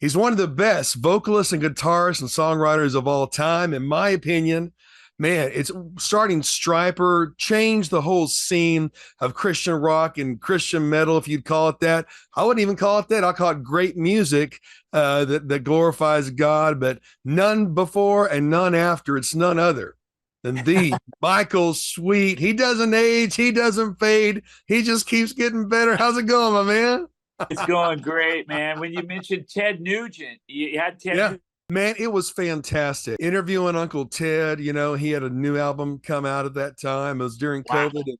He's one of the best vocalists and guitarists and songwriters of all time, in my opinion. Man, it's starting Stryper, changed the whole scene of Christian rock and Christian metal, if you'd call it that. I wouldn't even call it that. I'll call it great music that glorifies God, but none before and none after. It's none other than the Michael Sweet. He doesn't age, he doesn't fade. He just keeps getting better. How's it going, my man? It's going great, man. When you mentioned Ted Nugent, you had Ted Yeah. Nugent. Man, it was fantastic. Interviewing Uncle Ted, he had a new album come out at that time. It was during Wow. COVID.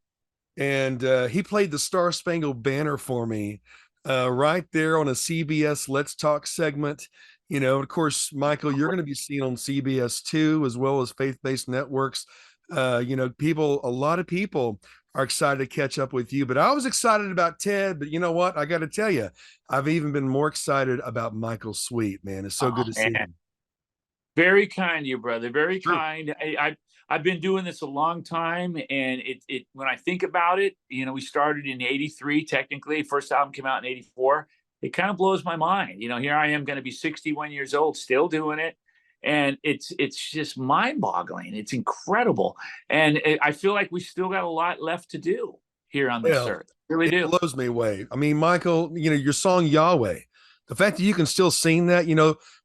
And he played the Star Spangled Banner for me right there on a CBS Let's Talk segment. Of course, Michael, you're going to be seen on CBS2 as well as faith-based networks. A lot of people are excited to catch up with you, but I was excited about Ted, but you know what? I got to tell you, I've even been more excited about Michael Sweet, man. It's so good to see him. Very kind of you, brother. Very True. kind. I've been doing this a long time, and it when I think about it, we started in '83. Technically, first album came out in '84. It kind of blows my mind. Here I am, going to be 61 years old, still doing it, and it's just mind-boggling. It's incredible, and I feel like we still got a lot left to do here on this earth. Really do. It blows me away. I mean, Michael, your song Yahweh, the fact that you can still sing that,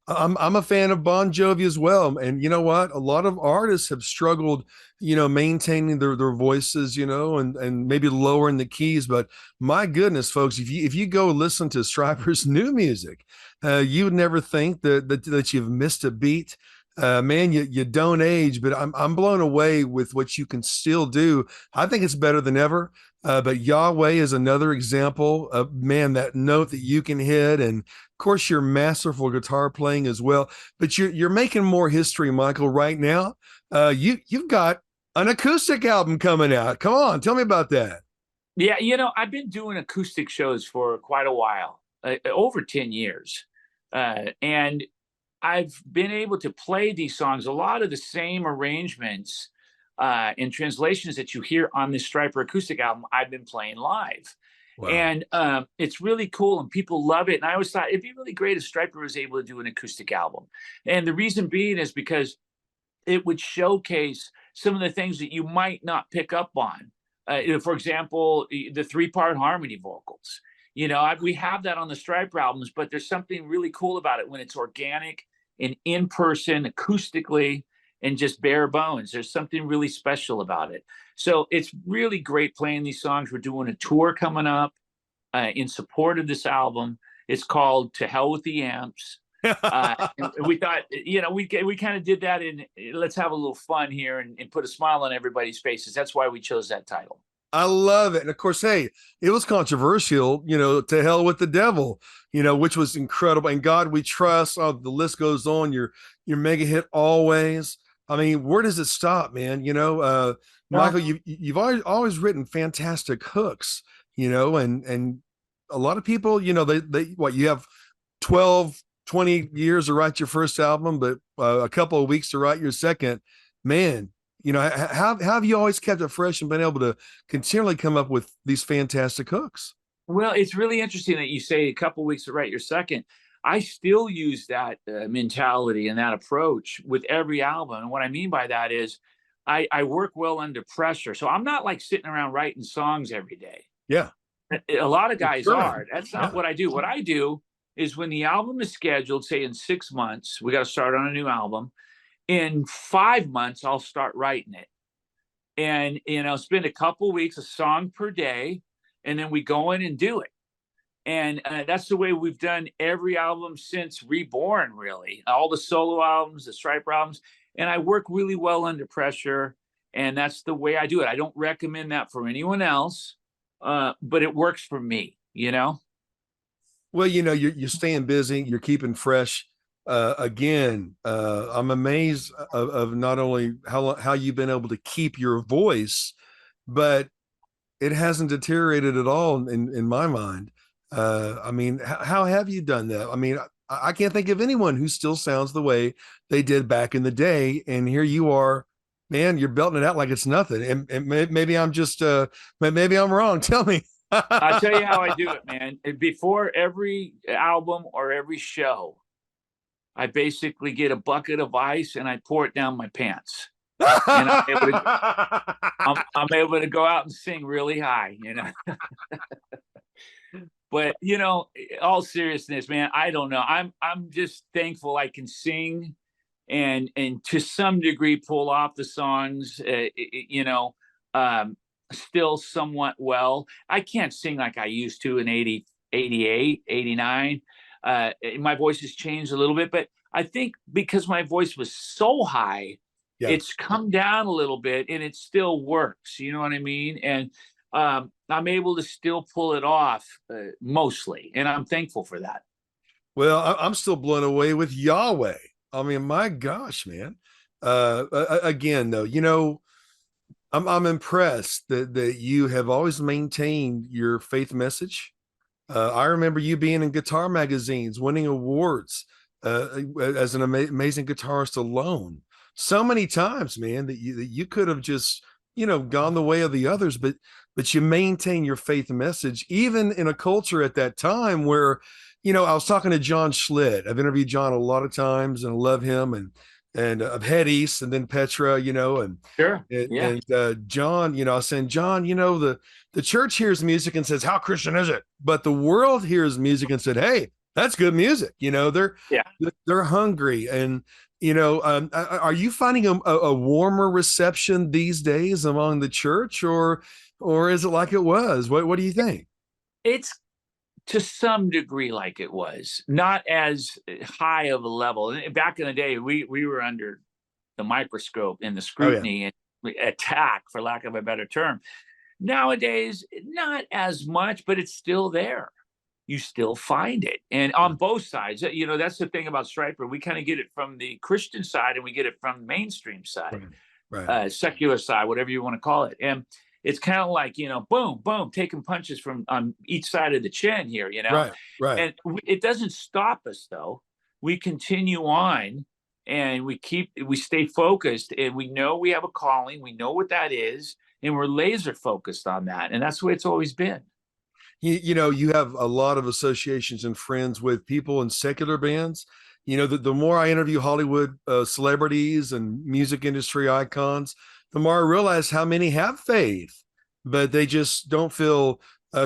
I'm a fan of Bon Jovi as well. And you know what? A lot of artists have struggled, maintaining their voices, and maybe lowering the keys. But my goodness, folks, if you go listen to Stryper's new music, you would never think that you've missed a beat. Man, you don't age, but I'm blown away with what you can still do. I think it's better than ever. But Yahweh is another example of, man, that note that you can hit, and of course your masterful guitar playing as well. But you're making more history, Michael, right now. You've got an acoustic album coming out. Come on, tell me about that. Yeah, I've been doing acoustic shows for quite a while, over 10 years, and I've been able to play these songs, a lot of the same arrangements and translations that you hear on this Stryper acoustic album, I've been playing live. Wow. And it's really cool, and people love it. And I always thought it'd be really great if Stryper was able to do an acoustic album. And the reason being is because it would showcase some of the things that you might not pick up on. For example, the 3-part harmony vocals. We have that on the Stryper albums, but there's something really cool about it when it's organic and in person, acoustically, and just bare bones. There's something really special about it. So it's really great playing these songs. We're doing a tour coming up in support of this album. It's called To Hell with the Amps. And we thought, we kind of did that in, let's have a little fun here and put a smile on everybody's faces. That's why we chose that title. I love it. And of course, hey, it was controversial, To Hell with the Devil, which was incredible. And God We Trust. Oh, the list goes on. Your mega hit Always. I mean, where does it stop, man? Michael, you've always written fantastic hooks, and a lot of people, you have 12, 20 years to write your first album, but a couple of weeks to write your second. Man, how have you always kept it fresh and been able to continually come up with these fantastic hooks? Well, it's really interesting that you say a couple of weeks to write your second. I still use that mentality and that approach with every album. And what I mean by that is I work well under pressure. So I'm not like sitting around writing songs every day. Yeah. A lot of guys are. That's not what I do. What I do is when the album is scheduled, say in 6 months, we got to start on a new album. In 5 months, I'll start writing it. And, spend a couple weeks, a song per day, and then we go in and do it. And that's the way we've done every album since Reborn, really. All the solo albums, the Stryper albums. And I work really well under pressure. And that's the way I do it. I don't recommend that for anyone else, but it works for me, Well, you're staying busy. You're keeping fresh. Again, I'm amazed of not only how you've been able to keep your voice, but it hasn't deteriorated at all in my mind. I mean, how have you done that? I mean, I can't think of anyone who still sounds the way they did back in the day. And here you are, man, you're belting it out like it's nothing. And maybe I'm just, maybe I'm wrong. Tell me. I'll tell you how I do it, man. Before every album or every show, I basically get a bucket of ice and I pour it down my pants. And I'm able to go out and sing really high, you know. But you know, all seriousness, man, I don't know. I'm just thankful I can sing and to some degree pull off the songs, you know, still somewhat well. I can't sing like I used to in 80, 88, 89. My voice has changed a little bit, but I think because my voice was so high, Yeah. it's come down a little bit and it still works. You know what I mean? And I'm able to still pull it off mostly, and I'm thankful for that. Well, I'm still blown away with Yahweh. I mean, my gosh, man. Again, though, you know, I'm impressed that you have always maintained your faith message. I remember you being in guitar magazines, winning awards as an amazing guitarist alone. So many times, man, that you could have just, you know, gone the way of the others, but you maintain your faith message, even in a culture at that time where, you know, I was talking to John Schlitt. I've interviewed John a lot of times and I love him, and I've had East and then Petra, you know, and Sure. Yeah. John, you know, I was saying, John, you know, the church hears music and says, how Christian is it? But the world hears music and said, hey, that's good music. You know, they're hungry. And, you know, are you finding a warmer reception these days among the church, or is it like it was? What do you think? It's to some degree like it was, not as high of a level. Back in the day, we were under the microscope and the Oh yeah. scrutiny and attack, for lack of a better term. Nowadays, not as much, but it's still there. You still find it, and on both sides. You know, that's the thing about STRYPER. We kind of get it from the Christian side, and we get it from the mainstream side, Right. secular side, whatever you want to call it. And it's kind of like, you know, boom, boom, taking punches from on each side of the chin here, you know. Right. And it doesn't stop us though. We continue on, and we stay focused, and we know we have a calling. We know what that is, and we're laser focused on that, and that's the way it's always been. You know, you have a lot of associations and friends with people in secular bands. You know, the more I interview Hollywood celebrities and music industry icons, the more I realize how many have faith, but they just don't feel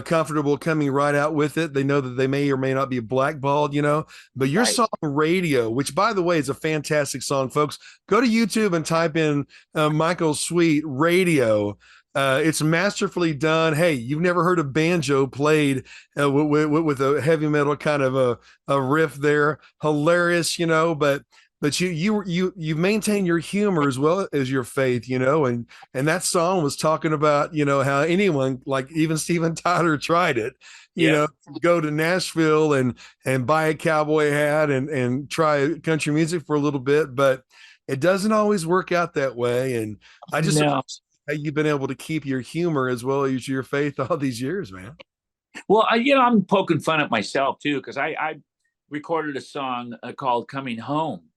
comfortable coming right out with it. They know that they may or may not be blackballed, you know. But your Right. song Radio, which by the way is a fantastic song, folks, go to YouTube and type in Michael Sweet Radio. It's masterfully done. Hey, you've never heard a banjo played with a heavy metal kind of a riff there. Hilarious, you know, but you maintain your humor as well as your faith, you know, and that song was talking about, you know, how anyone, like even Steven Tyler, tried it, you Yeah. know, go to Nashville and buy a cowboy hat and try country music for a little bit, but it doesn't always work out that way. And I just No. how you've been able to keep your humor as well as your faith all these years, man. Well, you know, I'm poking fun at myself too, because I recorded a song called "Coming Home,"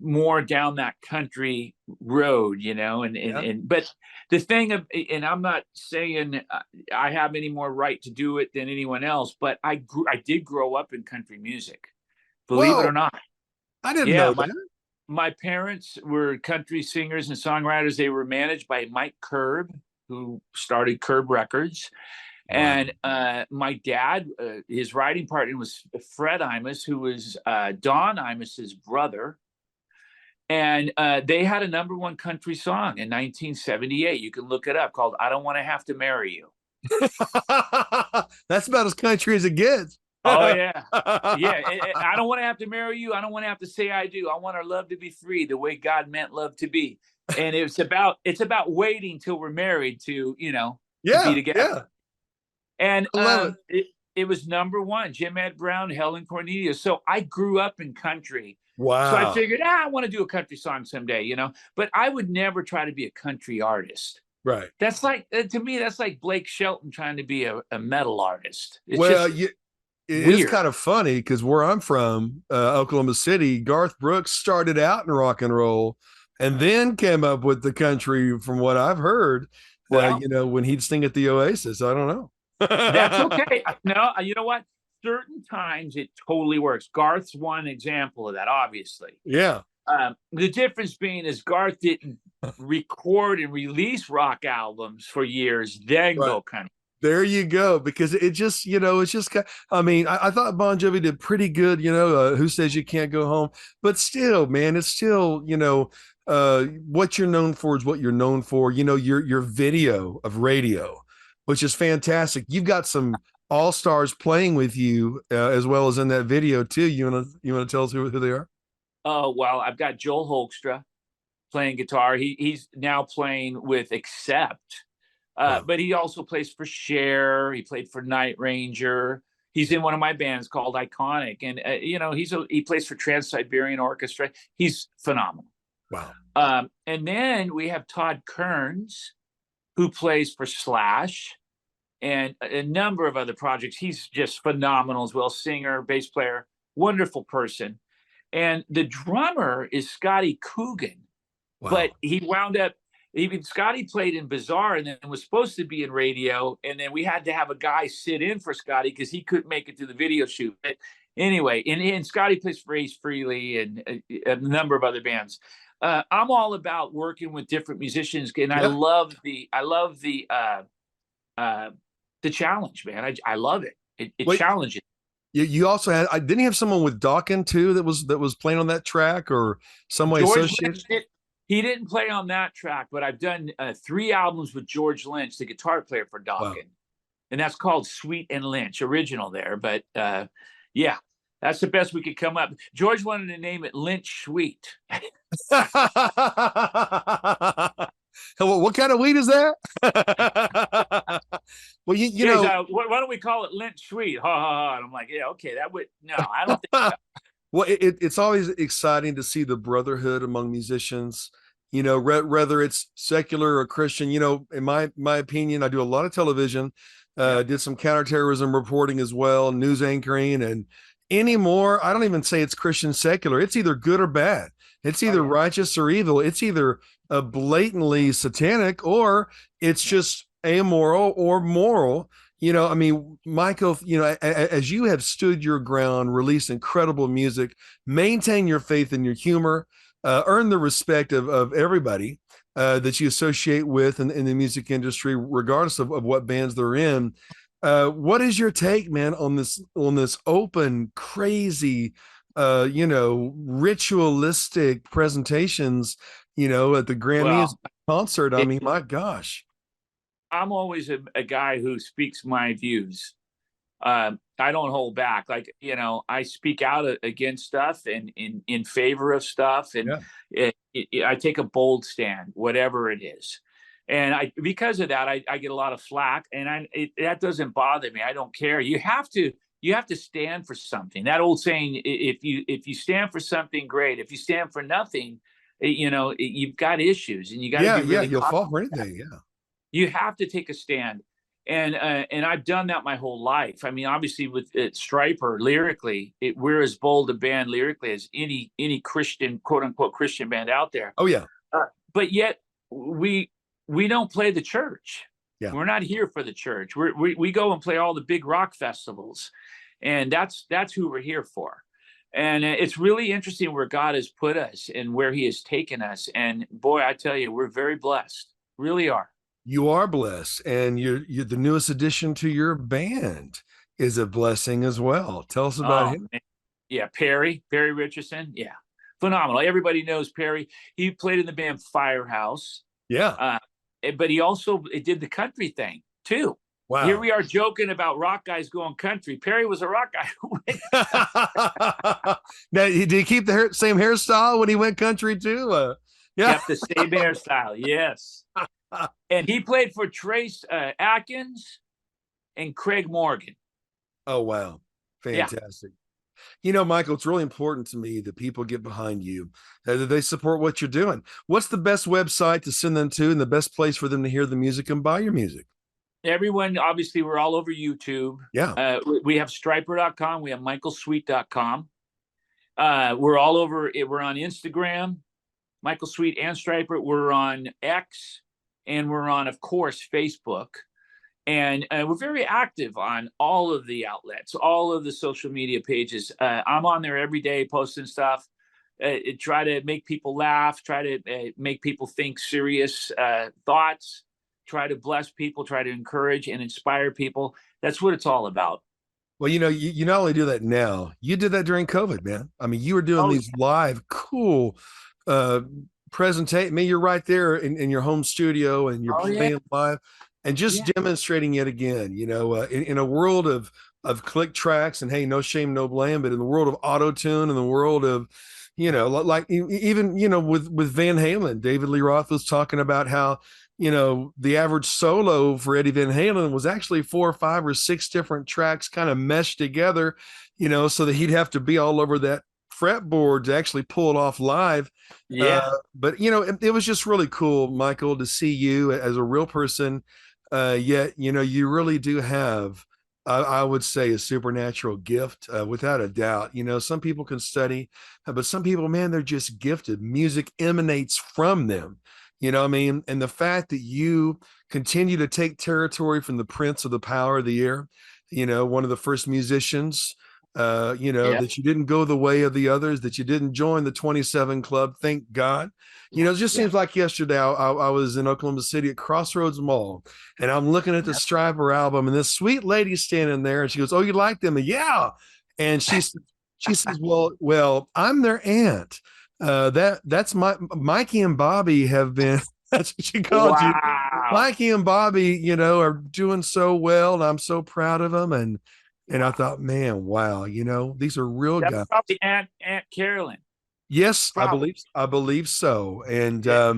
more down that country road, you know, and but the thing of, and I'm not saying I have any more right to do it than anyone else, but I did grow up in country music, believe it Whoa, or not. I didn't Yeah, know that. my parents were country singers and songwriters. They were managed by Mike Curb, who started Curb Records. Wow. And my dad, his writing partner was Fred Imus, who was Don Imus's brother. And they had a #1 country song in 1978. You can look it up, called "I Don't Want to Have to Marry You." That's about as country as it gets. Oh yeah, yeah. I don't want to have to marry you. I don't want to have to say I do. I want our love to be free, the way God meant love to be. And it's about waiting till we're married to, you know, to be Yeah, together. yeah. And I love it was #1. Jim Ed Brown, Helen Cornelius. So I grew up in country. So I Wow. figured, I want to do a country song someday, you know. But I would never try to be a country artist. Right. That's like, to me, that's like Blake Shelton trying to be a metal artist. It's Well, just it is weird. kind of funny because where I'm from, Oklahoma City, Garth Brooks started out in rock and roll and then came up with the country, from what I've heard, Well, you know, when he'd sing at the Oasis. I don't know. that's okay. No, you know what? certain times it totally works. Garth's one example of that, obviously. Yeah. The difference being is Garth didn't record and release rock albums for years, then Right. go country. There you go. Because it just, it's just, I mean, I thought Bon Jovi did pretty good, Who Says You Can't Go Home, but still, man, it's still, what you're known for is what you're known for. Your video of Radio, which is fantastic. You've got some all-stars playing with you as well as in that video too. You want to tell us who they are? Oh, well, I've got Joel Hoekstra playing guitar. He's now playing with Accept. Wow. But he also plays for Cher. He played for Night Ranger. He's in one of my bands called Iconic, and he plays for Trans-Siberian Orchestra. He's phenomenal. Wow. And then we have Todd Kearns, who plays for Slash and a number of other projects. He's just phenomenal as well. Singer, bass player, wonderful person. And the drummer is Scotty Coogan, Wow. but he wound up. Even Scotty played in Bizarre and then was supposed to be in Radio, and then we had to have a guy sit in for Scotty because he couldn't make it to the video shoot. But anyway, and Scotty plays for Ace Frehley and a number of other bands. I'm all about working with different musicians, and I love the challenge, man. I love it. It challenges. You also had, didn't you have someone with Dawkins too that was playing on that track or some way associated? He didn't play on that track, but I've done 3 albums with George Lynch, the guitar player for Dawkins. Wow. And that's called Sweet and Lynch, original there. But yeah, that's the best we could come up. George wanted to name it Lynch Sweet. What kind of weed is that? Well, why don't we call it Lynch Sweet? Ha ha ha. And I'm like, yeah, okay, that would, no, I don't think so. Well, it's always exciting to see the brotherhood among musicians, whether it's secular or Christian. In my opinion, I do a lot of television, did some counterterrorism reporting as well, news anchoring, and anymore, I don't even say it's Christian secular. It's either good or bad. It's either righteous or evil. It's either blatantly satanic or it's just amoral or moral. I mean, Michael, as you have stood your ground, released incredible music, maintain your faith and your humor, earn the respect of everybody that you associate with in the music industry, regardless of what bands they're in. What is your take, man, on this open, crazy, ritualistic presentations, at the Grammys concert? I mean, my gosh. I'm always a guy who speaks my views. I don't hold back. Like, I speak out against stuff and in favor of stuff. And I take a bold stand, whatever it is. And because of that, I get a lot of flack, and that doesn't bother me. I don't care. You have to stand for something. That old saying, if you stand for something, great. If you stand for nothing, you've got issues, and you got to be really you'll fall for anything. Yeah. You have to take a stand. And I've done that my whole life. I mean, obviously with STRYPER, lyrically, we're as bold a band lyrically as any Christian, quote unquote, Christian band out there. Oh yeah. But yet we don't play the church. Yeah. We're not here for the church. We go and play all the big rock festivals, and that's who we're here for. And it's really interesting where God has put us and where He has taken us. And boy, I tell you, we're very blessed. Really are. You are blessed, and you're the newest addition to your band is a blessing as well. Tell us about him. Man. Yeah, Perry Richardson. Yeah, phenomenal. Everybody knows Perry. He played in the band Firehouse. Yeah, but he also did the country thing too. Wow. Here we are joking about rock guys going country. Perry was a rock guy. Now, did he keep the same hairstyle when he went country too? Yeah, kept the same hairstyle. Yes. And he played for Trace Atkins and Craig Morgan. Oh, wow. Fantastic. Michael, it's really important to me that people get behind you, that they support what you're doing. What's the best website to send them to and the best place for them to hear the music and buy your music? Everyone, obviously, we're all over YouTube. Yeah. We have stryper.com. We have michaelsweet.com. We're all over. We're on Instagram, Michael Sweet and STRYPER. We're on X. And we're on, of course, Facebook. and we're very active on all of the outlets, all of the social media pages. I'm on there every day posting stuff. Try to make people laugh, try to make people think serious thoughts, try to bless people, try to encourage and inspire people. That's what it's all about. Well, you not only do that now, you did that during COVID, man. I mean, you were doing Oh, these live, cool uh presentation. I mean, you're right there in your home studio and you're oh yeah, playing live and just yeah, demonstrating it again, in a world of click tracks and hey, no shame, no blame, but in the world of auto tune, in the world of, even, with Van Halen, David Lee Roth was talking about how, the average solo for Eddie Van Halen was actually 4 or 5 or 6 different tracks kind of meshed together, so that he'd have to be all over that fretboard to actually pull it off live. yeah. But it was just really cool, Michael, to see you as a real person. Yet, you really do have, I would say, a supernatural gift, without a doubt. Some people can study, but some people, man, they're just gifted. Music emanates from them. You know what I mean? And the fact that you continue to take territory from the Prince of the Power of the Air, one of the first musicians, Yeah. that you didn't go the way of the others, that you didn't join the 27 Club. Thank God. It just Yeah. seems like yesterday I was in Oklahoma City at Crossroads Mall and I'm looking at the Yeah. Stryper album and this sweet lady standing there and she goes, "Oh, you like them?" And yeah. And she says, well, I'm their aunt. That's Mikey and Bobby have been, that's what she called you. Wow. Mikey and Bobby, are doing so well, and I'm so proud of them. And I Wow. thought, man, wow, these are real That's guys. probably Aunt Carolyn. Yes, Probably. I believe so. And Yeah.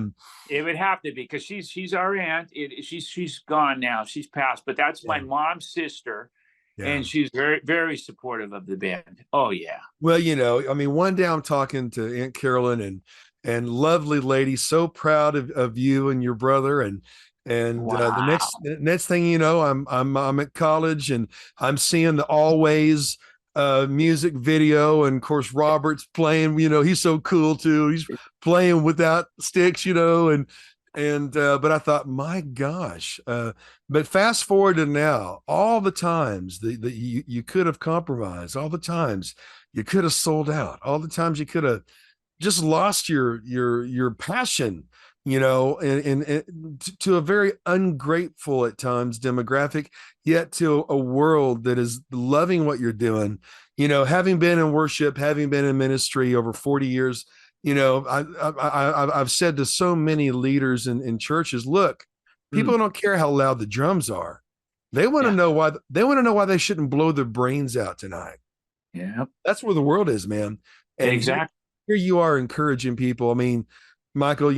It would have to be because she's our aunt. She's gone now. She's passed. But that's yeah, my mom's sister, yeah. and she's very very supportive of the band. Oh yeah. Well, I mean, one day I'm talking to Aunt Carolyn and lovely lady, so proud of you and your brother, and the Wow. next thing you know, I'm at college and I'm seeing the Always music video, and of course Robert's playing. He's so cool too. He's playing without sticks, and but I thought, my gosh. But fast forward to now, all the times that you could have compromised, all the times you could have sold out, all the times you could have just lost your passion, and to a very ungrateful at times demographic, yet to a world that is loving what you're doing. Having been in worship, having been in ministry over 40 years, I've said to so many leaders in churches, look, Mm. people don't care how loud the drums are. They want to Yeah. know why. They want to know why they shouldn't blow their brains out tonight. Yeah. That's where the world is, man. And Exactly. here you are encouraging people. I mean, Michael,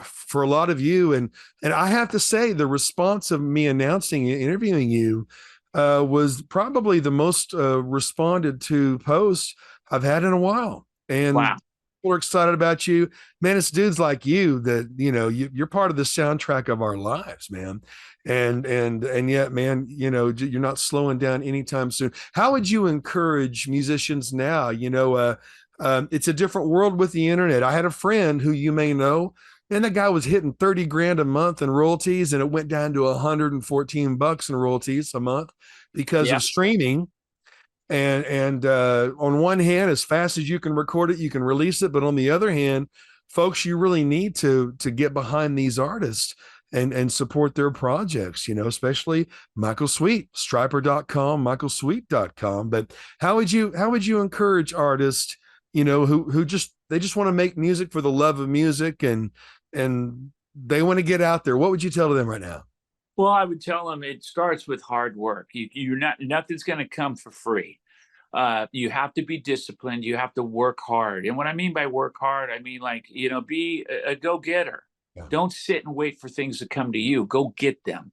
for a lot of you, and I have to say, the response of me announcing and interviewing you was probably the most responded to post I've had in a while. And Wow. people are excited about you, man. It's dudes like you that you're part of the soundtrack of our lives, man. And yet, man, you're not slowing down anytime soon. How would you encourage musicians now? It's a different world with the internet. I had a friend who you may know, and the guy was hitting 30 grand a month in royalties, and it went down to $114 in royalties a month because Yeah. of streaming. And on one hand, as fast as you can record it, you can release it. But on the other hand, folks, you really need to get behind these artists and support their projects, especially Michael Sweet, stryper.com, michaelsweet.com. But how would you encourage artists, who just want to make music for the love of music, and they want to get out there? What would you tell them right now? Well, I would tell them it starts with hard work. You're not, nothing's going to come for free. You have to be disciplined. You have to work hard. And what I mean by work hard, I mean, like, be a go-getter. Yeah. Don't sit and wait for things to come to you. Go get them.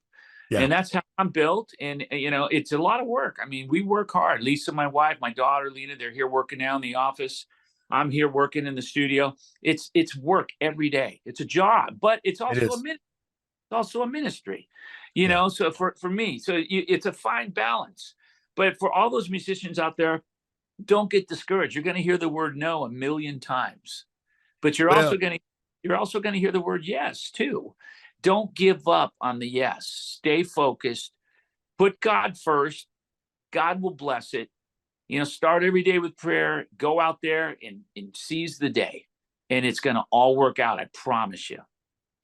Yeah. And that's how I'm built. And, it's a lot of work. I mean, we work hard. Lisa, my wife, my daughter, Lena, they're here working now in the office. I'm here working in the studio. It's work every day. It's a job, but it's It also is. a ministry, Yeah. so for me, it's a fine balance. But for all those musicians out there, don't get discouraged. You're going to hear the word no a million times, but you're Well, also going to hear the word yes too. Don't give up on the yes. Stay focused. put God first. God will bless it. Start every day with prayer, go out there and seize the day, and it's going to all work out. I promise you.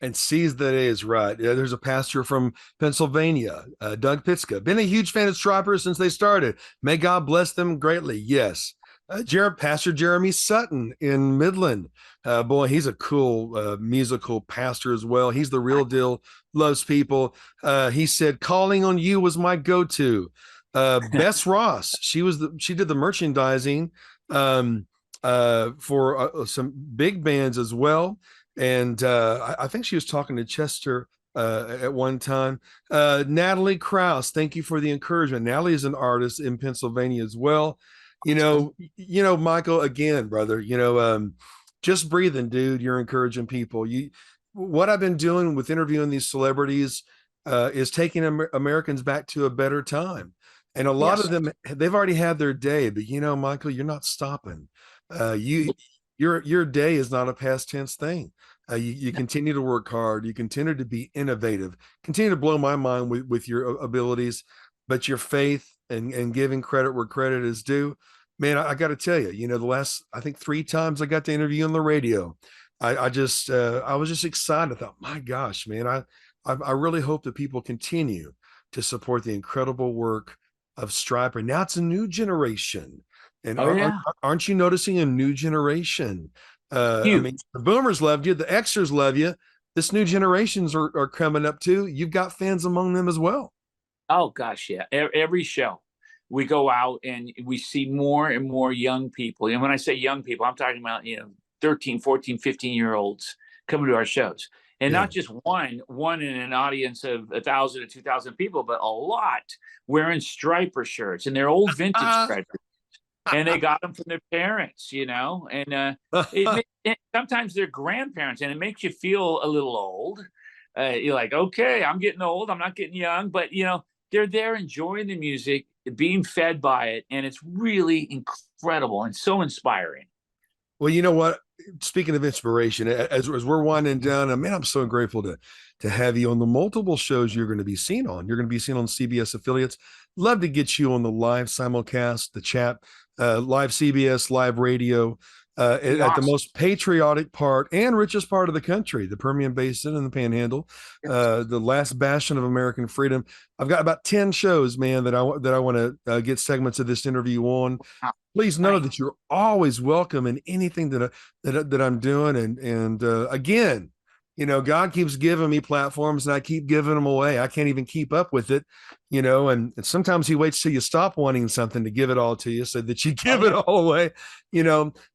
And seize the day is right. Yeah, there's a pastor from Pennsylvania, Doug Pitska. Been a huge fan of STRYPER since they started. May God bless them greatly. Yes. Pastor Jeremy Sutton in Midland. Boy, he's a cool musical pastor as well. He's the real deal, loves people. He said, calling on you was my go-to. Bess Ross, she did the merchandising for some big bands as well. And I think she was talking to Chester at one time. Natalie Krause, thank you for the encouragement. Natalie is an artist in Pennsylvania as well. Michael, again, brother, just breathing, dude. You're encouraging people. What I've been doing with interviewing these celebrities is taking Americans back to a better time. And a lot of them, they've already had their day, but Michael, you're not stopping. Your day is not a past tense thing. You continue to work hard. You continue to be innovative. Continue to blow my mind with your abilities, but your faith and giving credit where credit is due. Man, I got to tell you, the last, I think 3 times I got to interview on the radio, I was just excited. I thought, my gosh, man, I really hope that people continue to support the incredible work of STRYPER. Now it's a new generation. And aren't you noticing a new generation? I mean, the boomers loved you, the Xers love you. This new generations are coming up too. You've got fans among them as well. Oh gosh, yeah. Every show we go out and we see more and more young people. And when I say young people, I'm talking about 13, 14, 15-year-olds coming to our shows. And not just one in an audience of 1,000 or 2,000 people, but a lot wearing STRYPER shirts, and they're old vintage STRYPER. And they got them from their parents, and sometimes their grandparents, and it makes you feel a little old. You're like, okay, I'm getting old. I'm not getting young, but they're there enjoying the music, being fed by it, and it's really incredible and so inspiring. Well, you know what? Speaking of inspiration, as we're winding down, man, I'm so grateful to have you on the multiple shows you're going to be seen on. You're going to be seen on CBS affiliates. Love to get you on the live simulcast, the chat, live CBS, live radio, at the most patriotic part and richest part of the country, the Permian Basin and the Panhandle, the last bastion of American freedom. I've got about 10 shows, man, that I want to get segments of this interview on. Please know that you're always welcome in anything that I'm doing. And again, God keeps giving me platforms and I keep giving them away. I can't even keep up with it, and sometimes he waits till you stop wanting something to give it all to you so that you give it all away,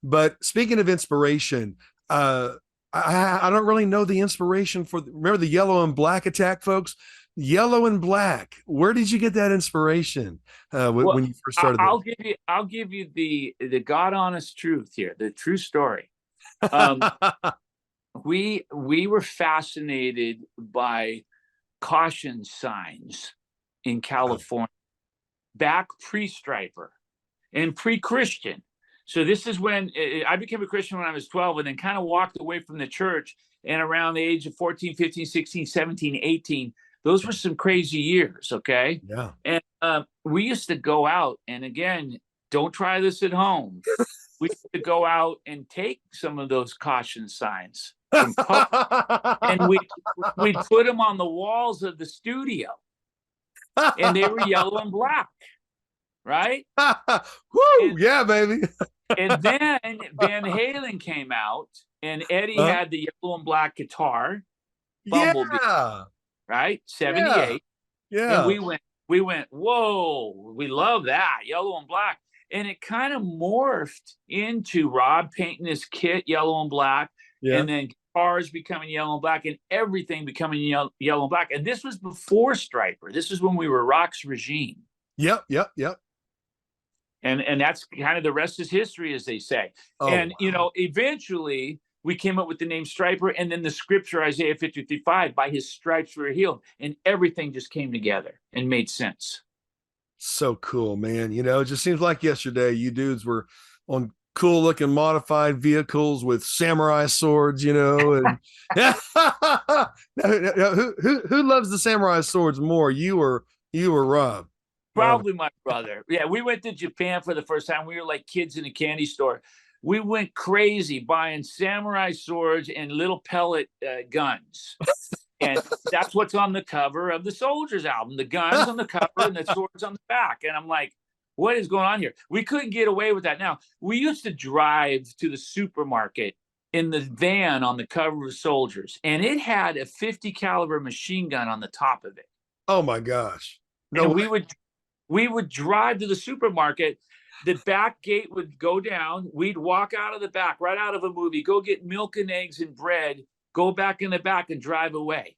But speaking of inspiration, I don't really know the inspiration remember the Yellow and Black attack, folks? Yellow and Black. Where did you get that inspiration when you first started? I'll give you the God honest truth here, the true story. We were fascinated by caution signs in California back pre-STRYPER and pre-Christian. So this is when I became a Christian when I was 12 and then kind of walked away from the church. And around the age of 14, 15, 16, 17, 18, those were some crazy years. Okay. Yeah. And we used to go out, and again, don't try this at home. We used to go out and take some of those caution signs and we'd put them on the walls of the studio, and they were yellow and black, right? Woo! Yeah, baby. And then Van Halen came out, and Eddie had the yellow and black guitar, Bumblebee, right? 78. Yeah. And we went, whoa, we love that, yellow and black. And it kind of morphed into Rob painting his kit yellow and black, and then guitars becoming yellow and black, and everything becoming yellow and black. And this was before STRYPER. This is when we were Rock's regime. Yep. And that's kind of the rest is history, as they say. Eventually we came up with the name STRYPER, and then the scripture, Isaiah 53:5, by his stripes we were healed, and everything just came together and made sense. So cool, man. It just seems like yesterday you dudes were on cool looking modified vehicles with samurai swords, and who loves the samurai swords more, you or You were robbed. Probably my brother. Yeah, we went to Japan for the first time. We were like kids in a candy store. We went crazy buying samurai swords and little pellet guns. And that's what's on the cover of the Soldiers album, the guns on the cover and the swords on the back. And I'm like, what is going on here? We couldn't get away with that. Now, we used to drive to the supermarket in the van on the cover of Soldiers, and it had a 50 caliber machine gun on the top of it. Oh my gosh. No And way. we would drive to the supermarket. The back gate would go down. We'd walk out of the back, right out of a movie, go get milk and eggs and bread, go back in the back and drive away.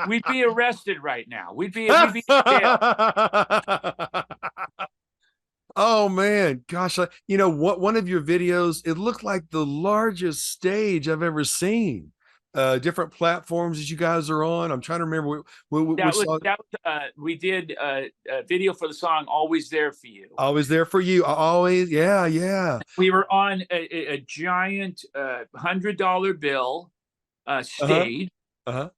We'd be arrested right now. We'd be in jail. Oh man, gosh! You know what? One of your videos, it looked like the largest stage I've ever seen. Different platforms that you guys are on. I'm trying to remember which song. We did a video for the song "Always There for You." Always there for you. Always, yeah, yeah. We were on a giant $100 bill stage.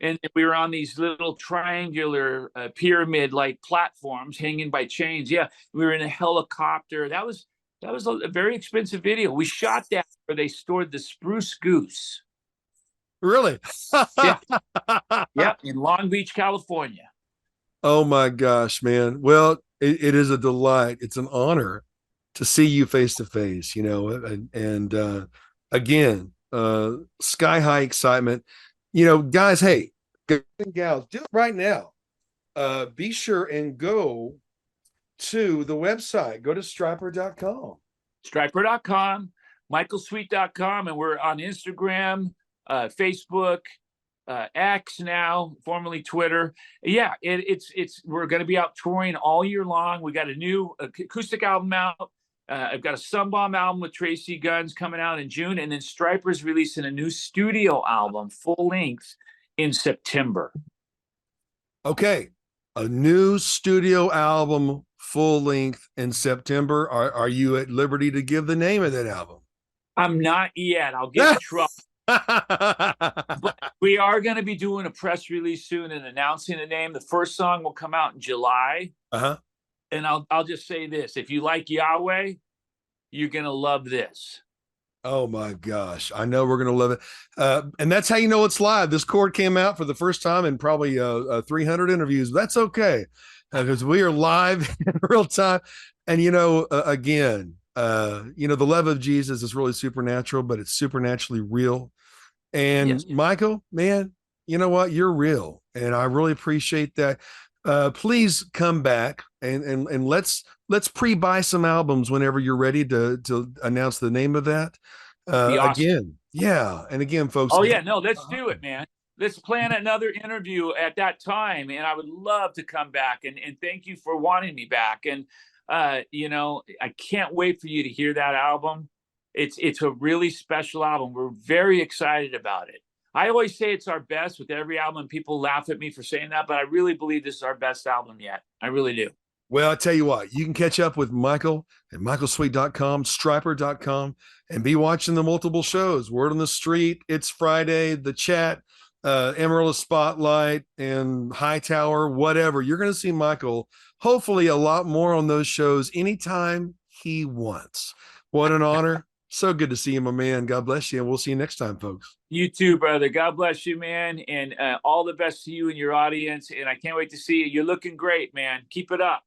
And we were on these little triangular pyramid-like platforms hanging by chains. Yeah, we were in a helicopter. That was a very expensive video. We shot that where they stored the spruce goose. Really? Yeah. Yeah, in Long Beach, California. Oh my gosh, man. Well, it is a delight. It's an honor to see you face to face, you know, and again, sky high excitement. You know, guys, hey, guys and gals, do it right now. Be sure and go to the website. Go to STRYPER.com. STRYPER.com, MichaelSweet.com, and we're on Instagram, Facebook, X now, formerly Twitter. Yeah, we're going to be out touring all year long. We got a new acoustic album out. I've got a Sunbomb album with Tracy Guns coming out in June, and then Stryper's releasing a new studio album, full length, in September. Okay, a new studio album, full length in September. Are you at liberty to give the name of that album? I'm not yet. I'll get in trouble. But we are going to be doing a press release soon and announcing the name. The first song will come out in July. And I'll just say this: if you like Yahweh, you're gonna love this. Oh my gosh, I know we're gonna love it, and that's how you know it's live. This chord came out for the first time in probably 300 interviews. That's okay, because we are live in real time. And you know, again, you know, the love of Jesus is really supernatural, but it's supernaturally real. And yes, Michael, man, you know what? You're real, and I really appreciate that. Please come back and let's pre-buy some albums whenever you're ready to announce the name of that. Awesome. Again, yeah, and again, folks. Oh yeah, no, let's do it, man. Let's plan another interview at that time, and I would love to come back. And thank you for wanting me back. And you know, I can't wait for you to hear that album. It's a really special album. We're very excited about it. I always say it's our best with every album. People laugh at me for saying that, but I really believe this is our best album yet. I really do. Well, I tell you what, you can catch up with Michael at michaelsweet.com, stryper.com, and be watching the multiple shows. Word on the Street, It's Friday, The Chat, Amarillo Spotlight, and Hightower, whatever. You're going to see Michael, hopefully a lot more on those shows anytime he wants. What an honor. So good to see you, my man. God bless you. And we'll see you next time, folks. You too, brother. God bless you, man. And all the best to you and your audience. And I can't wait to see you. You're looking great, man. Keep it up.